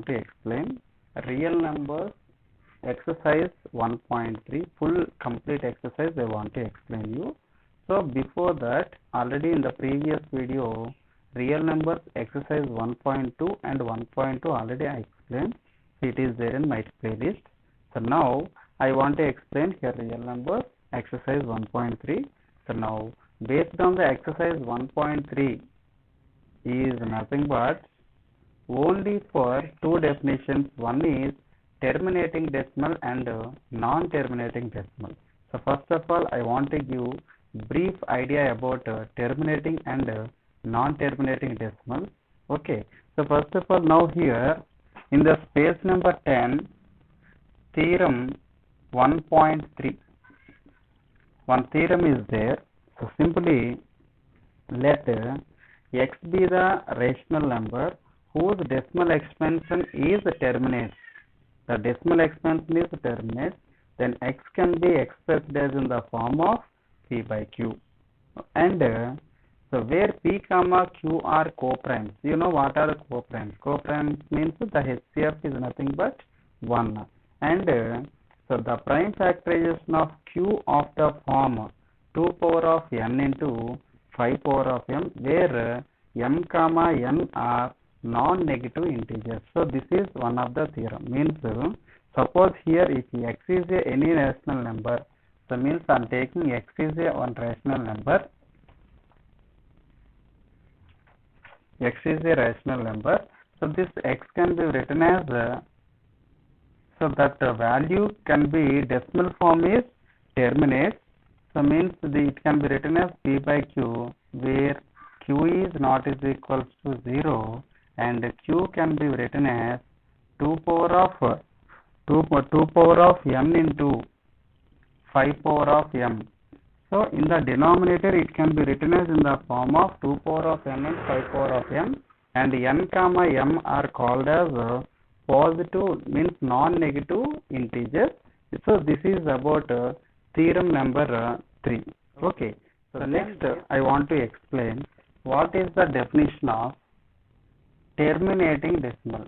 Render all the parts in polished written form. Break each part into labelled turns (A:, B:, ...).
A: want to explain real numbers exercise 1.3 full complete exercise I want to explain you. So before that, already in the previous video, real numbers exercise 1.2 and 1.2 already I explained. It is there in my playlist. So now I want to explain here real numbers exercise 1.3. So now based on the exercise 1.3 is nothing but only for two definitions. One is terminating decimal and non-terminating decimal. So first of all, I want to give brief idea about terminating and non-terminating decimal. Okay. So first of all, now here in the space number 10, theorem 1.3, one theorem is there. So simply let x be the rational number whose decimal expansion is terminates. The decimal expansion is terminates, then x can be expressed as in the form of p by q. And so where p comma q are co-primes. You know what are co-primes? Co-primes means the HCF is nothing but 1. And so the prime factorization of q of the form 2 power of n into 5 power of m, where m comma n are non-negative integers. So this is one of the theorem. Means suppose here if x is any rational number, so means I am taking x is one rational number. X is a rational number. So this x can be written as so that the value can be decimal form is terminates. So means it can be written as p by q, where q is not is equals to 0, and q can be written as 2 power of m into 5 power of m. So in the denominator it can be written as in the form of 2 power of n and 5 power of m, and n comma m are called as positive, means non-negative integers. So this is about theorem number 3. Okay. So next I want to explain what is the definition of terminating decimal.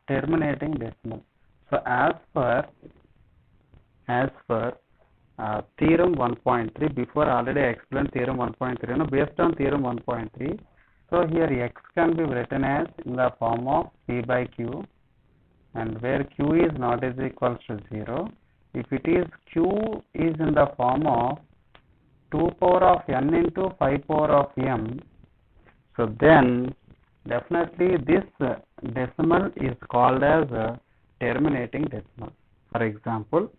A: Terminating decimal. So as per theorem 1.3, before already I explained theorem 1.3. Now based on theorem 1.3, so here x can be written as in the form of p by q, and where q is not is equals to 0. If it is q is in the form of 2 power of n into 5 power of m, so then definitely this decimal is called as terminating decimal. For example,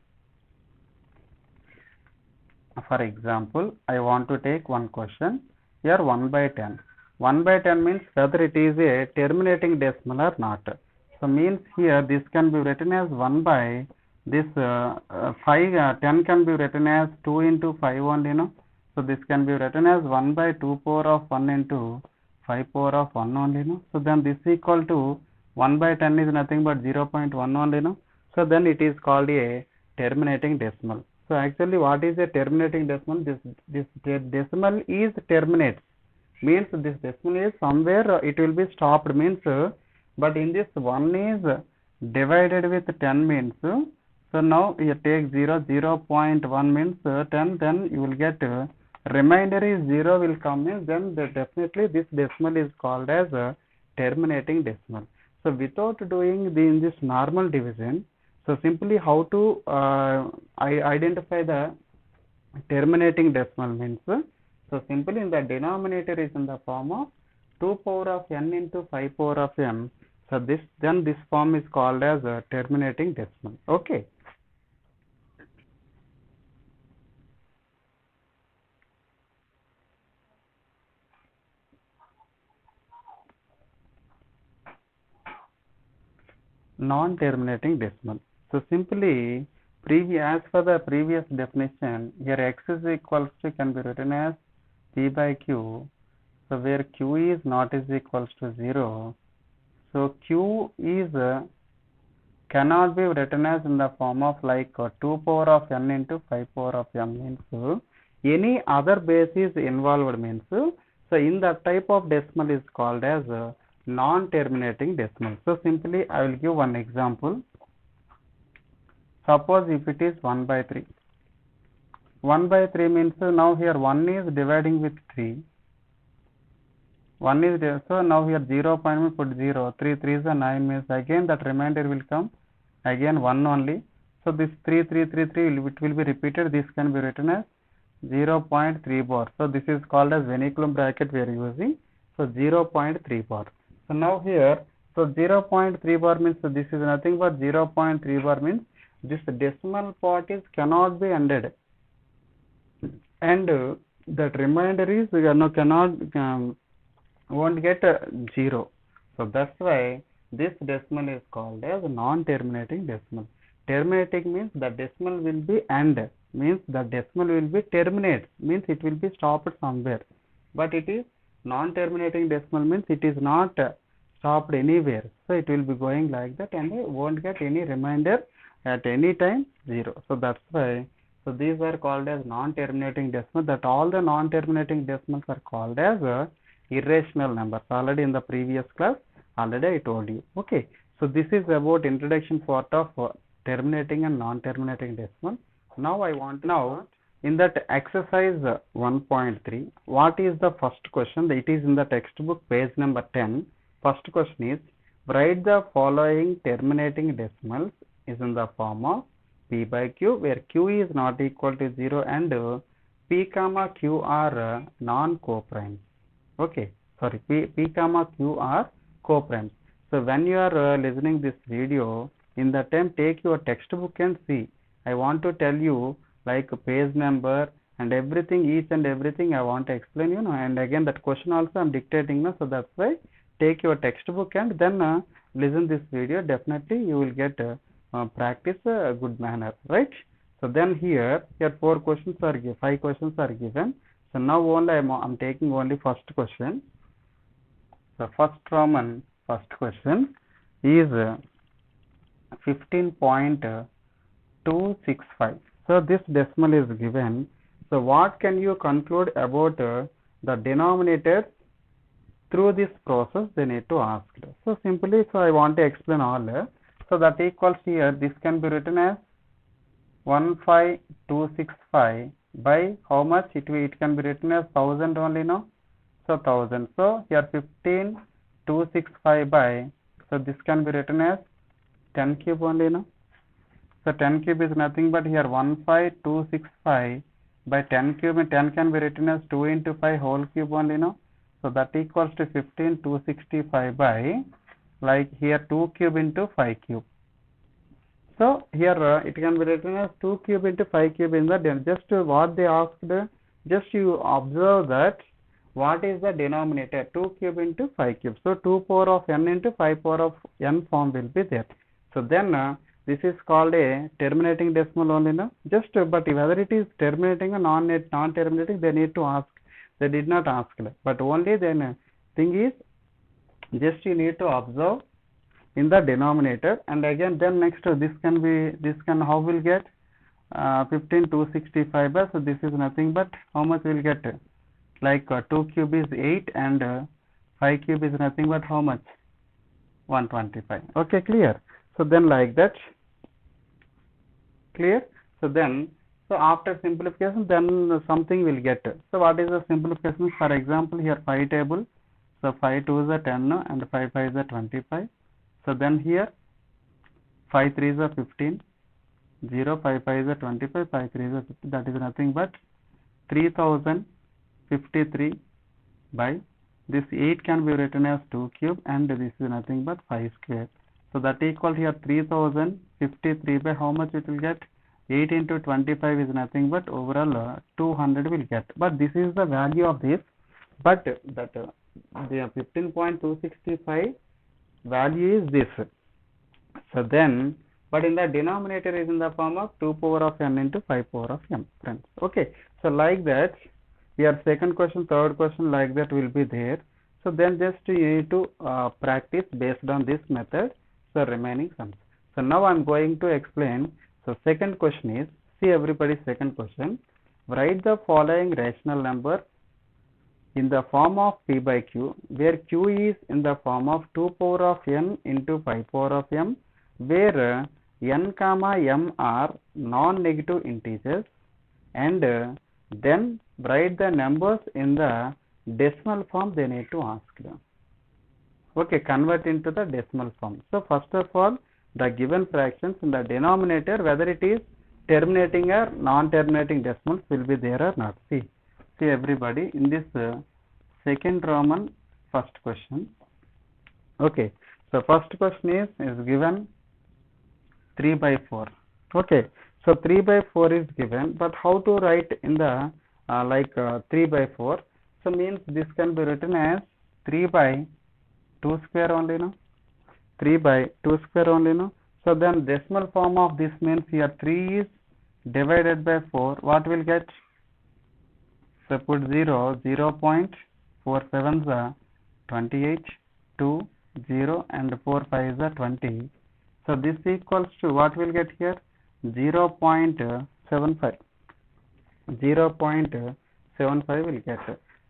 A: I want to take one question here 1 by 10. 1 by 10 means whether it is a terminating decimal or not. So means here this can be written as 1 by this 10 can be written as 2 into 5 only, no? So this can be written as 1 by 2 power of 1 into 5 power of 1 only, no? So then this equal to 1 by 10 is nothing but 0.1 only, no? So then it is called a terminating decimal. So actually what is a terminating decimal? This decimal is terminates, means this decimal is somewhere it will be stopped, means but in this 1 is divided with 10 means, so now you take 0.1 means 10, then you will get remainder is 0 will come in, then definitely this decimal is called as a terminating decimal. So without doing in this normal division, so simply how to identify the terminating decimal means, so simply in the denominator is in the form of 2 power of n into 5 power of m. So this form is called as a terminating decimal. Okay. Non-terminating decimal. So simply as per the previous definition, here x is equals to can be written as p by q. So where q is not is equals to 0. So q is cannot be written as in the form of like 2 power of n into 5 power of m, means any other base is involved, means so So in that type of decimal is called as a non-terminating decimal. So simply I will give one example. Suppose if it is 1 by 3. 1 by 3 means now here 1 is dividing with 3. 1 is there, so now here 0 point we put 0. 3 3 is a 9 means again that remainder will come again 1 only. So this 3 3 3 3 it will be repeated. This can be written as 0.3 bar. So this is called as Venneculum bracket we are using. So 0.3 bar. So now here, so 0.3 bar means so this is nothing but 0.3 bar means this decimal part is cannot be ended, and that remainder is won't get 0. So that's why this decimal is called as non-terminating decimal. Terminating means the decimal will be end, means the decimal will be terminate, means it will be stopped somewhere. But it is non-terminating decimal means it is not stopped anywhere. So it will be going like that and won't get any remainder at any time 0. So that's why, so these are called as non-terminating decimal. That all the non-terminating decimals are called as irrational numbers. Already in the previous class, already I told you. Okay. So this is about introduction part of terminating and non-terminating decimal. Now I want in that exercise 1.3, what is the first question? It is in the textbook page number 10. First question is, write the following terminating decimals is in the form of p by q, where q is not equal to 0 and p comma q are non-coprimes. Okay, sorry, p comma q are coprimes. So when you are listening this video, in the time take your textbook and see. I want to tell you like page number and everything, each and everything I want to explain, you know, and again that question also I am dictating now. So that's why take your textbook and then listen this video. Definitely you will get practice a good manner, right? So then here 4 questions are given, 5 questions are given. So now only I'm taking only first question. So first Roman first question is 15.265. So this decimal is given. So what can you conclude about the denominator through this process? They need to ask. So simply, so I want to explain all. So that equals here, this can be written as 15265 by how much? It can be written as 1000 only now. So 1000. So here 15265 by, so this can be written as 10 cube only now. So 10 cube is nothing but here 15265 by 10 cube, and 10 can be written as 2 into 5 whole cube only now. So that equals to 15265 by, like here 2 cube into 5 cube. So here it can be written as 2 cube into 5 cube in the just what they asked, just you observe that what is the denominator, 2 cube into 5 cube. So 2 power of n into 5 power of n form will be there. So then this is called a terminating decimal only now. Just but whether it is terminating or non-terminating, they need to ask. They did not ask, but only then thing is just you need to observe in the denominator, and again then next this can how will get 15265 by, so this is nothing but how much will get, like 2 cube is 8 and 5 cube is nothing but how much, 125. Okay, clear? So then like that, clear? So then, so after simplification then something will get. So what is the simplification? For example here 5 table, so 5 2 is a 10 and 5 5 is a 25. So then here 5 3 is a 15, 0 5 5 is a 25, 5 3 is a 50, that is nothing but 3053 by this 8 can be written as 2 cube and this is nothing but 5 square. So that equals here 3053 by how much it will get, 8 into 25 is nothing but overall 200 will get. But this is the value of this, but that the 15.265 value is this. So then, but in the denominator is in the form of 2 power of n into 5 power of m, friends. Okay, so like that, your second question, third question like that will be there. So then just you need to practice based on this method the remaining sums. So now I am going to explain. So second question is, see everybody, second question, write the following rational number in the form of P by Q, where Q is in the form of 2 power of n into pi power of m, where n comma m are non-negative integers, and then write the numbers in the decimal form they need to ask them. Okay, convert into the decimal form. So first of all, the given fractions in the denominator, whether it is terminating or non-terminating decimals, will be there or not. See everybody, in this second Roman first question. Okay, so first question is given 3 by 4. Okay, so 3 by 4 is given, but how to write in the 3 by 4? So means this can be written as 3 by 2 square only, no? 3 by 2 square only, no? So then decimal form of this means here 3 is divided by 4. What will get? So put 0, 0.47 is 28, 2, 0, and 4, 5 is 20. So this equals to what will get here? 0.75. 0.75 will get.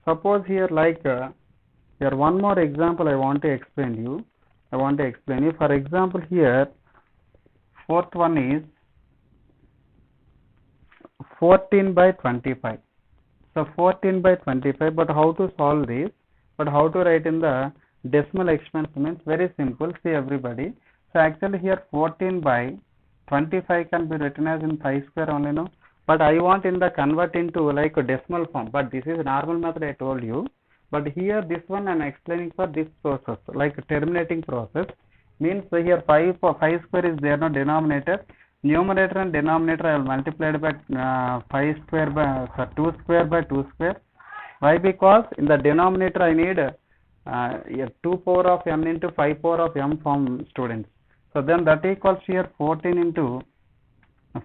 A: Suppose here here one more example I want to explain you. For example, here fourth one is 14 by 25. So 14 by 25, but how to solve this? But how to write in the decimal expansion means very simple. See everybody. So actually here 14 by 25 can be written as in pi square only, no? But I want in the convert into like a decimal form. But this is normal method I told you. But here this one I am explaining for this process, like terminating process. Means here 5 square is there, no denominator. Numerator and denominator I will multiply by 2 square by 2 square. Why? Because in the denominator I need 2 power of m into 5 power of m from students. So then that equals here 14 into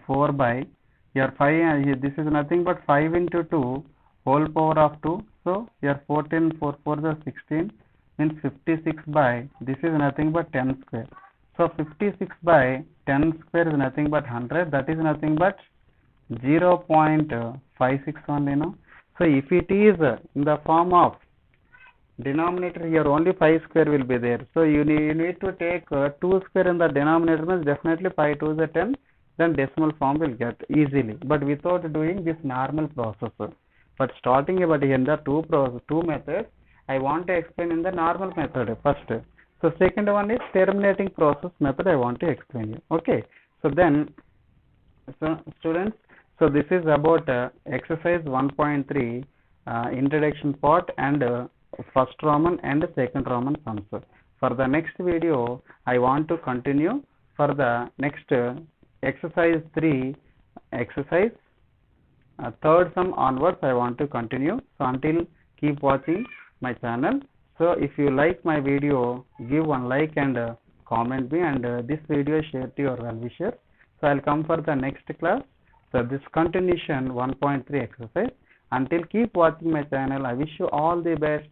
A: 4 by here 5. This is nothing but 5 into 2 whole power of 2. So here 14, 4 is 16, means 56 by, this is nothing but 10 square. So 56 by 10 square is nothing but 100, that is nothing but 0.56 only, no? So if it is in the form of denominator, here only 5 square will be there. So you need to take 2 square in the denominator, means definitely 5 2 is 10, then decimal form will get easily, but without doing this normal process. But starting about here in the two methods, I want to explain in the normal method first. So second one is terminating process method I want to explain you. Okay. So then, so students, so this is about exercise 1.3 introduction part and first Roman and second Roman sums. For the next video, I want to continue for the next exercise 3 exercise. Third sum onwards I want to continue. So until, keep watching my channel. So if you like my video, give one like and comment me, and this video share to your well-wishers. So I'll come for the next class. So this continuation 1.3 exercise. Until, keep watching my channel. I wish you all the best.